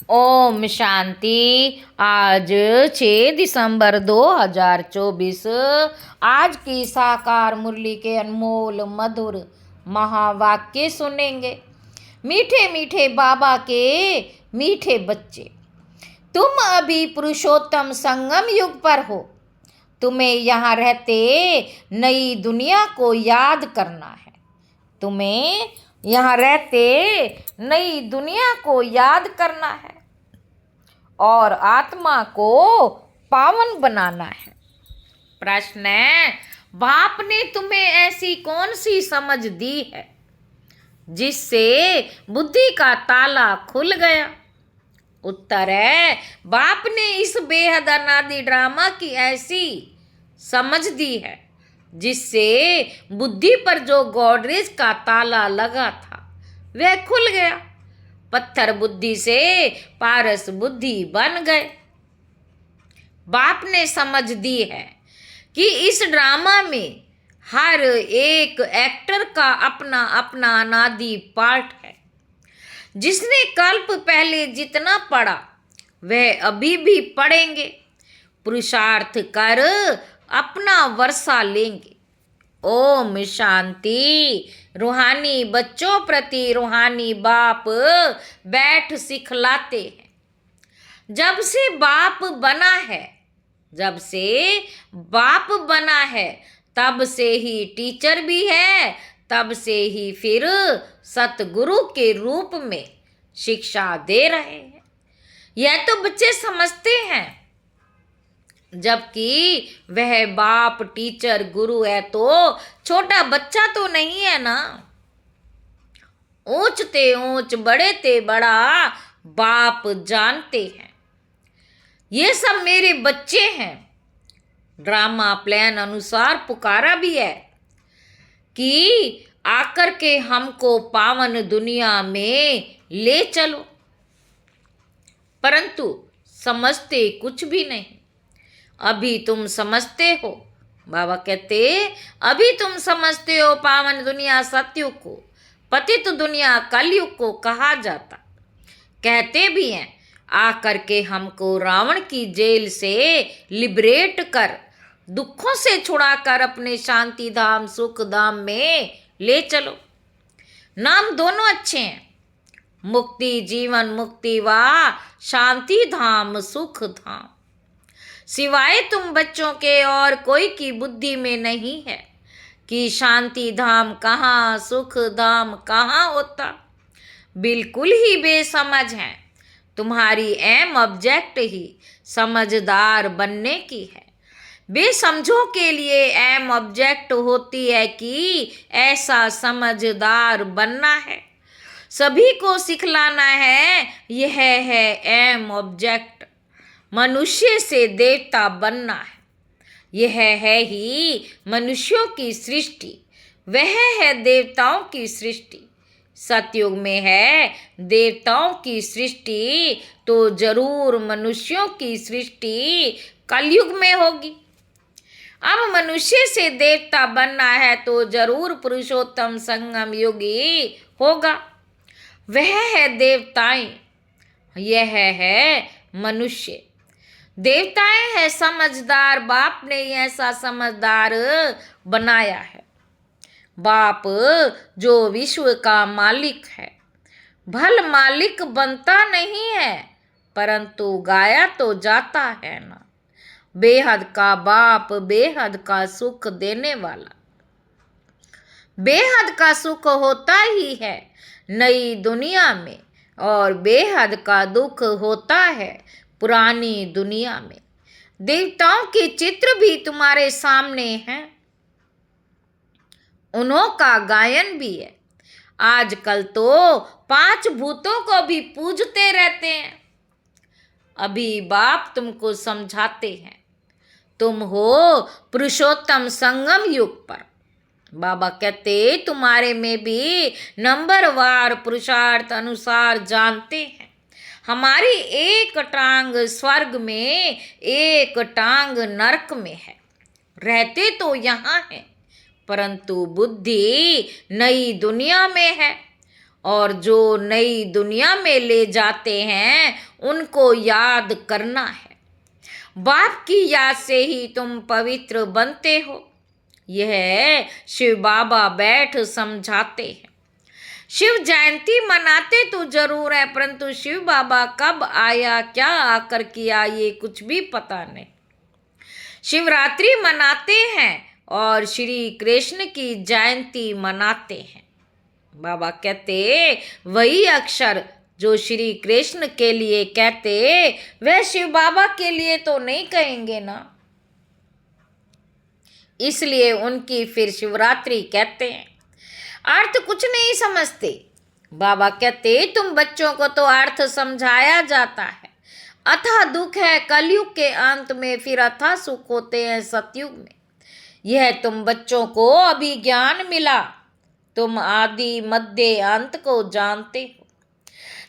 ओम शांति। आज 6 दिसंबर 2024। आज की साकार मुरली के अनमोल मधुर महावाक्य सुनेंगे। मीठे मीठे बाबा के मीठे बच्चे, तुम अभी पुरुषोत्तम संगम युग पर हो। तुम्हें यहाँ रहते नई दुनिया को याद करना है। तुम्हें यहाँ रहते नई दुनिया को याद करना है और आत्मा को पावन बनाना है। प्रश्न है, बाप ने तुम्हें ऐसी कौन सी समझ दी है जिससे बुद्धि का ताला खुल गया? उत्तर है, बाप ने इस बेहद अनादि ड्रामा की ऐसी समझ दी है जिससे बुद्धि पर जो गॉडरेज का ताला लगा था वह खुल गया। पत्थर बुद्धि से पारस बुद्धि बन गए। बाप ने समझ दी है कि इस ड्रामा में हर एक एक्टर का अपना अपना अनादि पार्ट है। जिसने कल्प पहले जितना पढ़ा वह अभी भी पढ़ेंगे। पुरुषार्थ कर अपना वर्षा लेंगे। ओम शांति। रूहानी बच्चों प्रति रूहानी बाप बैठ सिखलाते हैं। जब से बाप बना है तब से ही टीचर भी है, तब से ही फिर सतगुरु के रूप में शिक्षा दे रहे हैं। यह तो बच्चे समझते हैं, जबकि वह बाप टीचर गुरु है तो छोटा बच्चा तो नहीं है ना। ऊंच ते ऊंच बड़े ते बड़ा बाप जानते हैं। ये सब मेरे बच्चे हैं। ड्रामा प्लान अनुसार पुकारा भी है कि आकर के हमको पावन दुनिया में ले चलो, परंतु समझते कुछ भी नहीं। अभी तुम समझते हो, बाबा कहते, अभी तुम समझते हो पावन दुनिया सतयुग को, पतित दुनिया कलयुग को कहा जाता। कहते भी हैं, आकर के हमको रावण की जेल से लिबरेट कर, दुखों से छुड़ाकर अपने शांति धाम सुख धाम में ले चलो। नाम दोनों अच्छे हैं, मुक्ति जीवन मुक्ति व शांति धाम सुख धाम। सिवाय तुम बच्चों के और कोई की बुद्धि में नहीं है कि शांति धाम कहाँ सुख धाम कहाँ होता। बिल्कुल ही बेसमझ है। तुम्हारी एम ऑब्जेक्ट ही समझदार बनने की है। बेसमझों के लिए एम ऑब्जेक्ट होती है कि ऐसा समझदार बनना है, सभी को सिखलाना है। यह है एम ऑब्जेक्ट। मनुष्य से देवता बनना है। यह है ही मनुष्यों की सृष्टि, वह है देवताओं की सृष्टि। सतयुग में है देवताओं की सृष्टि तो जरूर मनुष्यों की सृष्टि कलयुग में होगी। अब मनुष्य से देवता बनना है तो जरूर पुरुषोत्तम संगम युगी होगा। वह है देवताएं, यह है मनुष्य। देवताएं है समझदार, बाप ने ऐसा समझदार बनाया है। बाप जो विश्व का मालिक है, भल मालिक बनता नहीं है परंतु गाया तो जाता है ना। बेहद का बाप बेहद का सुख देने वाला। बेहद का सुख होता ही है नई दुनिया में और बेहद का दुख होता है पुरानी दुनिया में। देवताओं के चित्र भी तुम्हारे सामने हैं, उन्हों का गायन भी है। आजकल तो 5 भूतों को भी पूजते रहते हैं। अभी बाप तुमको समझाते हैं, तुम हो पुरुषोत्तम संगम युग पर। बाबा कहते, तुम्हारे में भी नंबरवार पुरुषार्थ अनुसार जानते हैं। हमारी एक टांग स्वर्ग में, एक टांग नरक में है। रहते तो यहाँ हैं परंतु बुद्धि नई दुनिया में है और जो नई दुनिया में ले जाते हैं उनको याद करना है। बाप की याद से ही तुम पवित्र बनते हो, यह शिव बाबा बैठ समझाते हैं। शिव जयंती मनाते तो जरूर है, परंतु शिव बाबा कब आया, क्या आकर किया, ये कुछ भी पता नहीं। शिवरात्रि मनाते हैं और श्री कृष्ण की जयंती मनाते हैं। बाबा कहते वही अक्षर जो श्री कृष्ण के लिए कहते वह शिव बाबा के लिए तो नहीं कहेंगे ना, इसलिए उनकी फिर शिवरात्रि कहते हैं। अर्थ कुछ नहीं समझते। बाबा कहते तुम बच्चों को तो अर्थ समझाया जाता है। अथाह दुख है कलयुग के अंत में, फिर अथाह सुख होते हैं सतयुग में। यह तुम बच्चों को अभी ज्ञान मिला, तुम आदि मध्य अंत को जानते हो।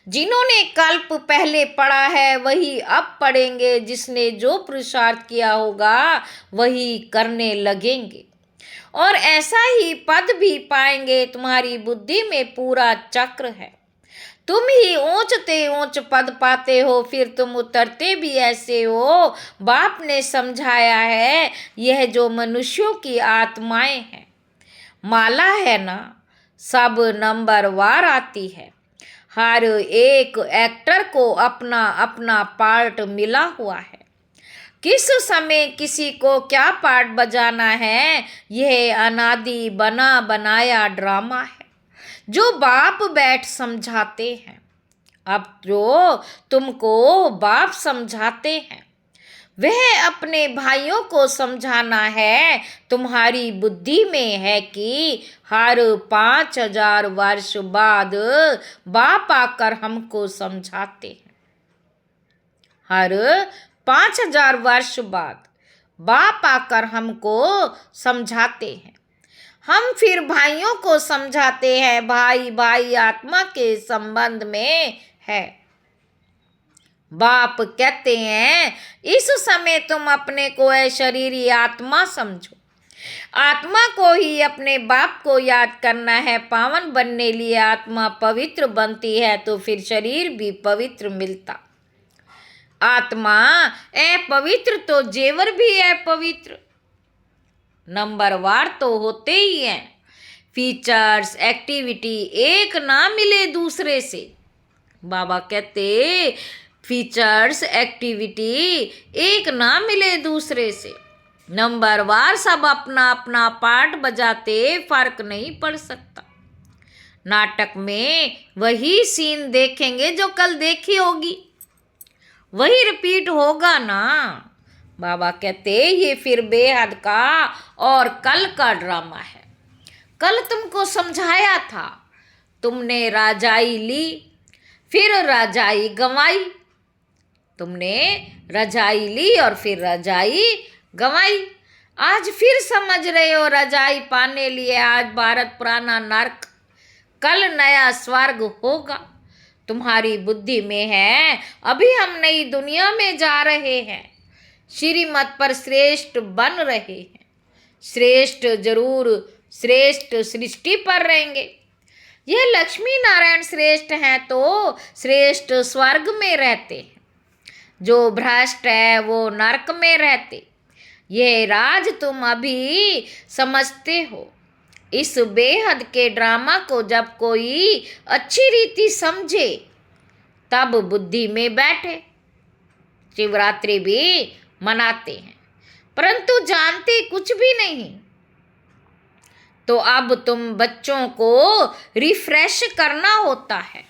जिन्होंने कल्प पहले पढ़ा है वही अब पढ़ेंगे, जिसने जो पुरुषार्थ किया होगा वही करने लगेंगे और ऐसा ही पद भी पाएंगे। तुम्हारी बुद्धि में पूरा चक्र है, तुम ही ऊंचते ऊंच पद पाते हो, फिर तुम उतरते भी ऐसे हो। बाप ने समझाया है, यह जो मनुष्यों की आत्माएं हैं माला है ना, सब नंबर वार आती है। हर एक एक्टर को अपना अपना पार्ट मिला हुआ है। किस समय किसी को क्या पार्ट बजाना है, यह अनादि बना बनाया ड्रामा है जो बाप बैठ समझाते हैं। अब जो तुमको बाप समझाते हैं वह अपने भाइयों को समझाना है। तुम्हारी बुद्धि में है कि हर 5000 वर्ष बाद बाप आकर हमको समझाते हैं। हर 5000 वर्ष बाद बाप आकर हमको समझाते हैं। हम फिर भाइयों को समझाते हैं, भाई भाई आत्मा के संबंध में है। बाप कहते हैं इस समय तुम अपने को शरीरी आत्मा समझो। आत्मा को ही अपने बाप को याद करना है। पावन बनने लिए आत्मा पवित्र बनती है तो फिर शरीर भी पवित्र मिलता। आत्मा अपवित्र तो जेवर भी अपवित्र, नंबरवार तो होते ही हैं। फीचर्स एक्टिविटी एक ना मिले दूसरे से। बाबा कहते फीचर्स एक्टिविटी एक ना मिले दूसरे से, नंबरवार सब अपना अपना पार्ट बजाते, फर्क नहीं पड़ सकता। नाटक में वही सीन देखेंगे जो कल देखी होगी, वही रिपीट होगा ना। बाबा कहते ये फिर बेहद का और कल का ड्रामा है। कल तुमको समझाया था, तुमने राजाई ली फिर रजाई गंवाई। तुमने रजाई ली और फिर रजाई गंवाई। आज फिर समझ रहे हो रजाई पाने लिए आज भारत पुराना नर्क, कल नया स्वर्ग होगा। तुम्हारी बुद्धि में है अभी हम नई दुनिया में जा रहे हैं, श्रीमत पर श्रेष्ठ बन रहे हैं। श्रेष्ठ जरूर श्रेष्ठ सृष्टि पर रहेंगे। यह लक्ष्मी नारायण श्रेष्ठ हैं तो श्रेष्ठ स्वर्ग में रहते हैं, जो भ्रष्ट है वो नरक में रहते। यह राज तुम अभी समझते हो। इस बेहद के ड्रामा को जब कोई अच्छी रीति समझे तब बुद्धि में बैठे। शिवरात्रि भी मनाते हैं परंतु जानते कुछ भी नहीं। तो अब तुम बच्चों को रिफ्रेश करना होता है,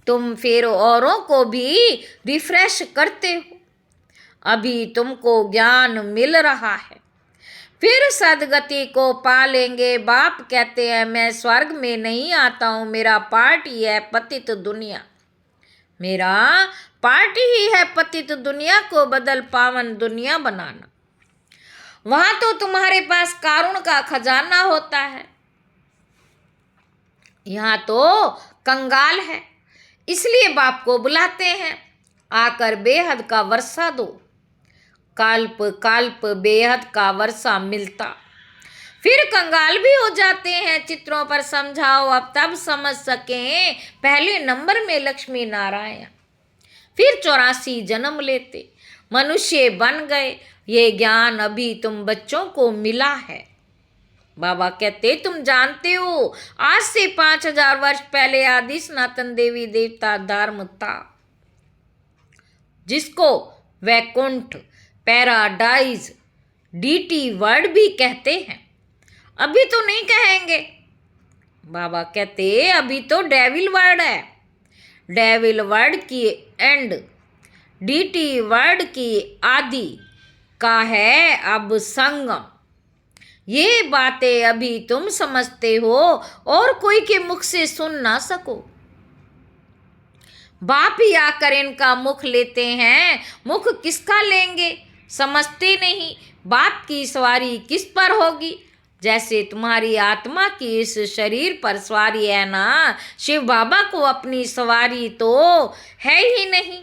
तुम फिर औरों को भी रिफ्रेश करते हो। अभी तुमको ज्ञान मिल रहा है, फिर सदगति को पा लेंगे। बाप कहते हैं मैं स्वर्ग में नहीं आता हूँ, मेरा पार्ट ही है पतित दुनिया। मेरा पार्ट ही है पतित दुनिया को बदल पावन दुनिया बनाना। वहां तो तुम्हारे पास कारुण का खजाना होता है, यहाँ तो कंगाल है। इसलिए बाप को बुलाते हैं, आकर बेहद का वर्षा दो। कल्प कल्प बेहद का वर्षा मिलता, फिर कंगाल भी हो जाते हैं। चित्रों पर समझाओ अब तब समझ सकें, पहले नंबर में लक्ष्मी नारायण। फिर 84 जन्म लेते मनुष्य बन गए, ये ज्ञान अभी तुम बच्चों को मिला है। बाबा कहते तुम जानते हो आज से 5000 वर्ष पहले आदि सनातन देवी देवता धर्म था, जिसको वैकुंठ, पैराडाइज, डीटी वर्ड भी कहते हैं। अभी तो नहीं कहेंगे। बाबा कहते अभी तो डेविल वर्ड है। डेविल वर्ड की एंड, डीटी वर्ड की आदि का है अब संगम। ये बातें अभी तुम समझते हो और कोई के मुख से सुन ना सको। बाप ही आकर इनका मुख लेते हैं, मुख किसका लेंगे समझते नहीं। बाप की सवारी किस पर होगी, जैसे तुम्हारी आत्मा की इस शरीर पर सवारी है ना, शिव बाबा को अपनी सवारी तो है ही नहीं,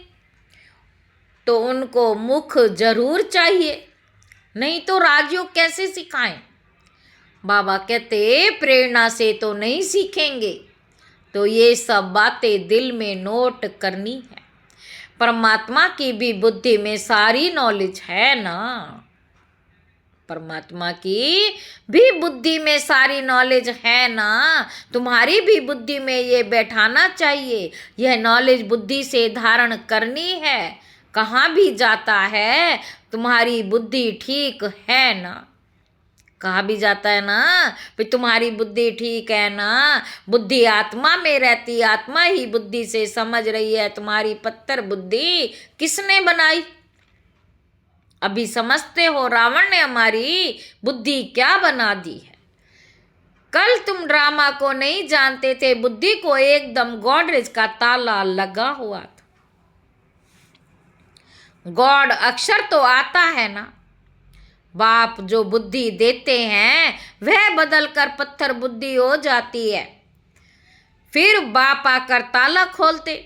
तो उनको मुख जरूर चाहिए, नहीं तो राजयोग कैसे सिखाएं। बाबा कहते प्रेरणा से तो नहीं सीखेंगे, तो ये सब बातें दिल में नोट करनी है। परमात्मा की भी बुद्धि में सारी नॉलेज है ना, परमात्मा की भी बुद्धि में सारी नॉलेज है ना, तुम्हारी भी बुद्धि में ये बैठाना चाहिए। यह नॉलेज बुद्धि से धारण करनी है। कहाँ भी जाता है तुम्हारी बुद्धि ठीक है ना, कहाँ भी जाता है ना भाई तुम्हारी बुद्धि ठीक है ना। बुद्धि आत्मा में रहती, आत्मा ही बुद्धि से समझ रही है। तुम्हारी पत्थर बुद्धि किसने बनाई, अभी समझते हो रावण ने हमारी बुद्धि क्या बना दी है। कल तुम ड्रामा को नहीं जानते थे, बुद्धि को एकदम गॉडरेज का ताला लगा हुआ था। गॉड अक्षर तो आता है ना, बाप जो बुद्धि देते हैं वह बदलकर पत्थर बुद्धि हो जाती है। फिर बाप आकर ताला खोलते,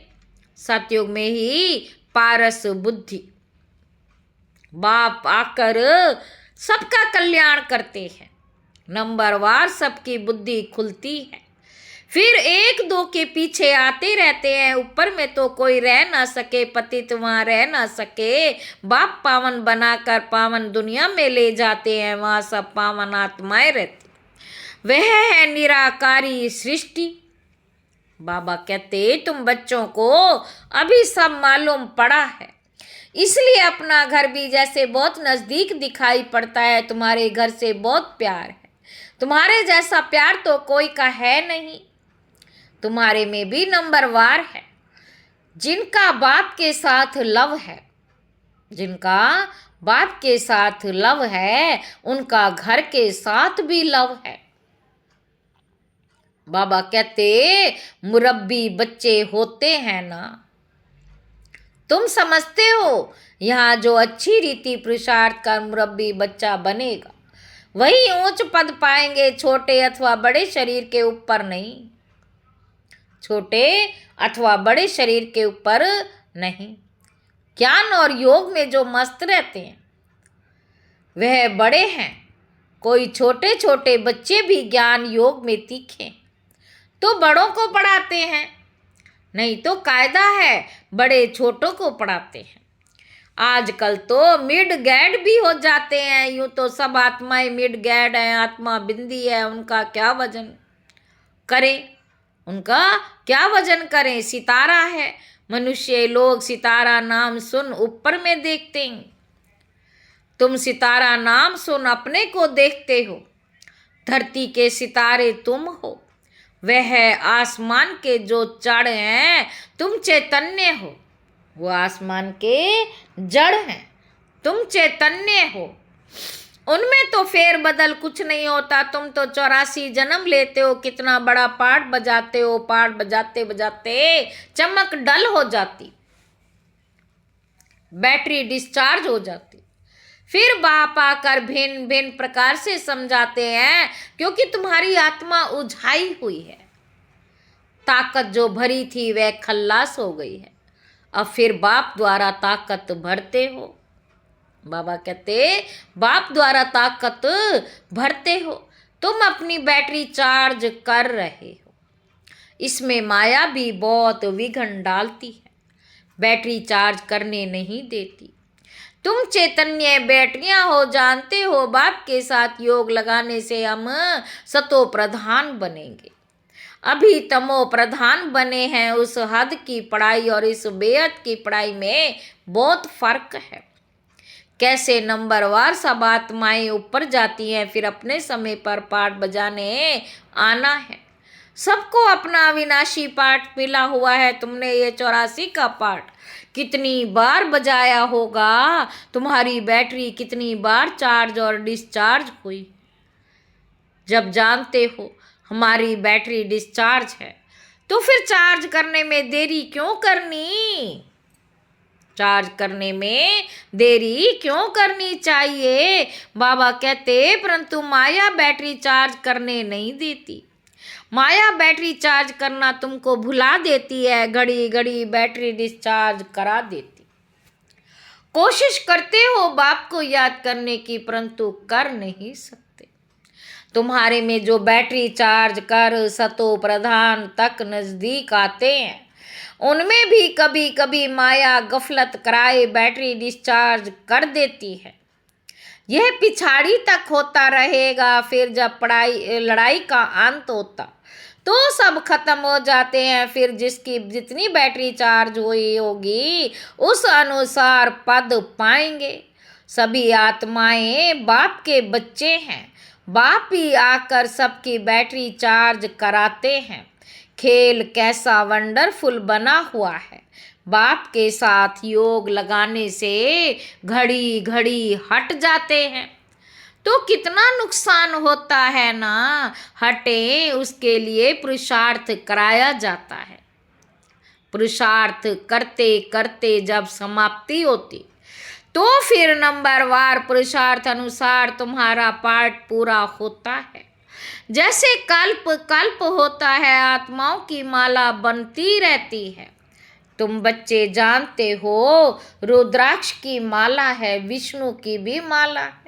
सतयुग में ही पारस बुद्धि, बाप आकर सबका कल्याण करते हैं, नंबरवार सबकी बुद्धि खुलती है। फिर एक दो के पीछे आते रहते हैं, ऊपर में तो कोई रह ना सके, पतित वहाँ रह ना सके। बाप पावन बनाकर पावन दुनिया में ले जाते हैं, वहाँ सब पावन आत्माएं रहती, वह है निराकारी सृष्टि। बाबा कहते तुम बच्चों को अभी सब मालूम पड़ा है, इसलिए अपना घर भी जैसे बहुत नज़दीक दिखाई पड़ता है, तुम्हारे घर से बहुत प्यार है। तुम्हारे जैसा प्यार तो कोई का है नहीं, तुम्हारे में भी नंबरवार है। जिनका बाप के साथ लव है, जिनका बाप के साथ लव है, उनका घर के साथ भी लव है। बाबा कहते मुरब्बी बच्चे होते हैं ना, तुम समझते हो यहाँ जो अच्छी रीति पुरुषार्थ कर मुरब्बी बच्चा बनेगा, वही ऊंच पद पाएंगे, छोटे अथवा बड़े शरीर के ऊपर नहीं, छोटे अथवा बड़े शरीर के ऊपर नहीं। ज्ञान और योग में जो मस्त रहते हैं वह बड़े हैं। कोई छोटे छोटे बच्चे भी ज्ञान योग में तीखे तो बड़ों को पढ़ाते हैं, नहीं तो कायदा है बड़े छोटों को पढ़ाते हैं। आजकल तो मिड गैड भी हो जाते हैं, यूँ तो सब आत्माएं मिड गैड हैं, आत्मा बिंदी है, उनका क्या वजन करें, उनका क्या वजन करें। सितारा है, मनुष्य लोग सितारा नाम सुन ऊपर में देखते हैं। तुम सितारा नाम सुन अपने को देखते हो, धरती के सितारे तुम हो, वह आसमान के जो जड़ हैं, तुम चैतन्य हो। वो आसमान के जड़ हैं, तुम चैतन्य हो, उनमें तो फेर बदल कुछ नहीं होता। तुम तो 84 जन्म लेते हो, कितना बड़ा पार्ट बजाते हो, पार्ट बजाते बजाते चमक डल हो जाती, बैटरी डिस्चार्ज हो जाती। फिर बाप आकर भिन्न भिन्न प्रकार से समझाते हैं, क्योंकि तुम्हारी आत्मा उझाई हुई है, ताकत जो भरी थी वह खल्लास हो गई है। अब फिर बाप द्वारा ताकत भरते हो। बाबा कहते बाप द्वारा ताकत भरते हो, तुम अपनी बैटरी चार्ज कर रहे हो। इसमें माया भी बहुत विघ्न डालती है, बैटरी चार्ज करने नहीं देती। तुम चैतन्य बैटरियां हो, जानते हो बाप के साथ योग लगाने से हम सतो प्रधान बनेंगे। अभी तमो प्रधान बने हैं। उस हद की पढ़ाई और इस बेहद की पढ़ाई में बहुत फर्क है। कैसे नंबरवार सब आत्माएं ऊपर जाती हैं, फिर अपने समय पर पाठ बजाने आना है। सबको अपना अविनाशी पाठ मिला हुआ है। तुमने ये 84 का पाठ कितनी बार बजाया होगा? तुम्हारी बैटरी कितनी बार चार्ज और डिस्चार्ज हुई? जब जानते हो हमारी बैटरी डिस्चार्ज है, तो फिर चार्ज करने में देरी क्यों करनी? चार्ज करने में देरी क्यों करनी चाहिए? बाबा कहते, परंतु माया बैटरी चार्ज करने नहीं देती। माया बैटरी चार्ज करना तुमको भुला देती है, घड़ी घड़ी बैटरी डिस्चार्ज करा देती। कोशिश करते हो बाप को याद करने की, परंतु कर नहीं सकते। तुम्हारे में जो बैटरी चार्ज कर सतो प्रधान तक नजदीक आते हैं, उनमें भी कभी कभी माया गफलत कराए बैटरी डिस्चार्ज कर देती है। यह पिछाड़ी तक होता रहेगा। फिर जब लड़ाई का अंत होता तो सब खत्म हो जाते हैं। फिर जिसकी जितनी बैटरी चार्ज हुई होगी उस अनुसार पद पाएंगे। सभी आत्माएं बाप के बच्चे हैं। बाप ही आकर सबकी बैटरी चार्ज कराते हैं। खेल कैसा वंडरफुल बना हुआ है। बाप के साथ योग लगाने से घड़ी घड़ी हट जाते हैं तो कितना नुकसान होता है ना। हटे, उसके लिए पुरुषार्थ कराया जाता है। पुरुषार्थ करते करते जब समाप्ति होती तो फिर नंबरवार पुरुषार्थ अनुसार तुम्हारा पाठ पूरा होता है। जैसे कल्प कल्प होता है, आत्माओं की माला बनती रहती है। तुम बच्चे जानते हो रुद्राक्ष की माला है, विष्णु की भी माला है।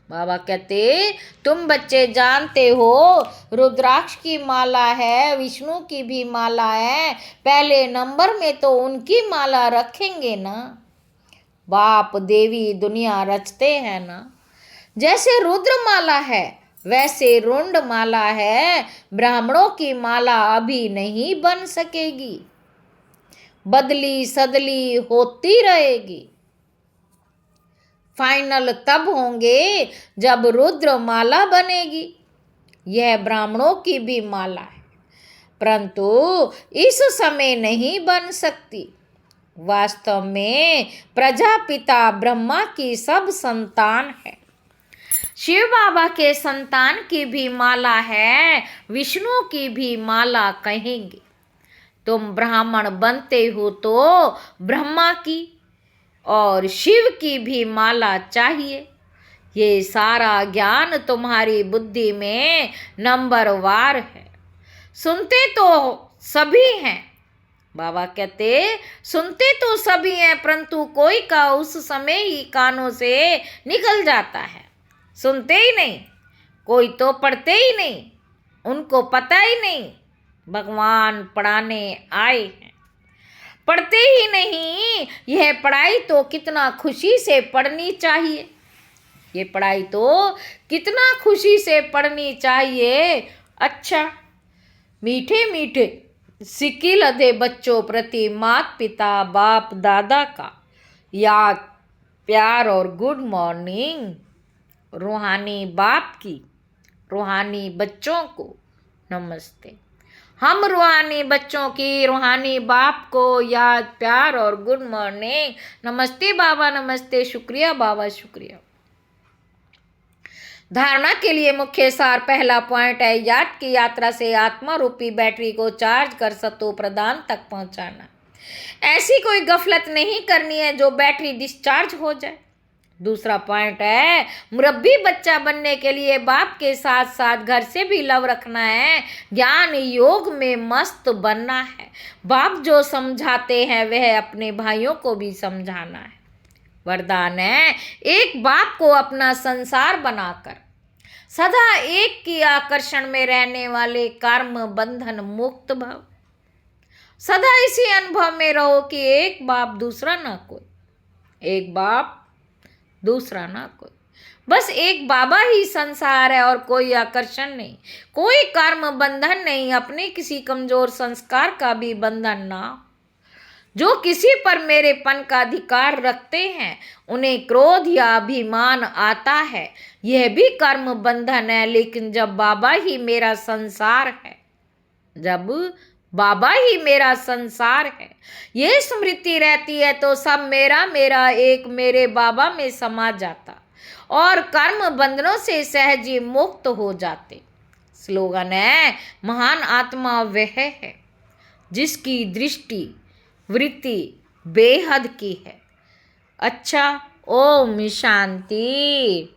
बाबा कहते, तुम बच्चे जानते हो रुद्राक्ष की माला है, विष्णु की भी माला है। पहले नंबर में तो उनकी माला रखेंगे ना। बाप देवी दुनिया रचते हैं ना। जैसे रुद्र माला है वैसे रुंड माला है। ब्राह्मणों की माला अभी नहीं बन सकेगी, बदली सदली होती रहेगी। फाइनल तब होंगे जब रुद्र माला बनेगी। यह ब्राह्मणों की भी माला है, परंतु इस समय नहीं बन सकती। वास्तव में प्रजापिता ब्रह्मा की सब संतान है। शिव बाबा के संतान की भी माला है, विष्णु की भी माला कहेंगे। तुम ब्राह्मण बनते हो तो ब्रह्मा की और शिव की भी माला चाहिए। ये सारा ज्ञान तुम्हारी बुद्धि में नंबरवार है। सुनते तो सभी हैं, बाबा कहते सुनते तो सभी हैं, परंतु कोई का उस समय ही कानों से निकल जाता है। सुनते ही नहीं, कोई तो पढ़ते ही नहीं, उनको पता ही नहीं भगवान पढ़ाने आए हैं। पढ़ते ही नहीं। यह पढ़ाई तो कितना खुशी से पढ़नी चाहिए। ये पढ़ाई तो कितना खुशी से पढ़नी चाहिए। अच्छा, मीठे मीठे सिक्के लदे बच्चों प्रति माता पिता बाप दादा का याद प्यार और गुड मॉर्निंग। रूहानी बाप की रूहानी बच्चों को नमस्ते। हम रूहानी बच्चों की रूहानी बाप को याद प्यार और गुड मॉर्निंग। नमस्ते बाबा, नमस्ते, शुक्रिया बाबा, शुक्रिया। धारणा के लिए मुख्य सार पहला पॉइंट है, याद की यात्रा से आत्मा रूपी बैटरी को चार्ज कर सतो प्रदान तक पहुंचाना। ऐसी कोई गफलत नहीं करनी है जो बैटरी डिस्चार्ज हो जाए। दूसरा पॉइंट है, मुरब्बी बच्चा बनने के लिए बाप के साथ साथ घर से भी लव रखना है। ज्ञान योग में मस्त बनना है। बाप जो समझाते हैं वह अपने भाइयों को भी समझाना है। वरदान है, एक बाप को अपना संसार बनाकर सदा एक की आकर्षण में रहने वाले कर्म बंधन मुक्त भाव। सदा इसी अनुभव में रहो कि एक बाप दूसरा ना कोई, एक बाप दूसरा ना कोई, बस एक बाबा ही संसार है और कोई आकर्षण नहीं, कोई कर्म बंधन नहीं, अपने किसी कमजोर संस्कार का भी बंधन ना। जो किसी पर मेरेपन का अधिकार रखते हैं उन्हें क्रोध या अभिमान आता है, यह भी कर्म बंधन है। लेकिन जब बाबा ही मेरा संसार है, जब बाबा ही मेरा संसार है, ये स्मृति रहती है तो सब मेरा मेरा एक मेरे बाबा में समा जाता और कर्म बंधनों से सहज ही मुक्त हो जाते। स्लोगन है, महान आत्मा वह है जिसकी दृष्टि वृत्ति बेहद की है। अच्छा, ओम शांति।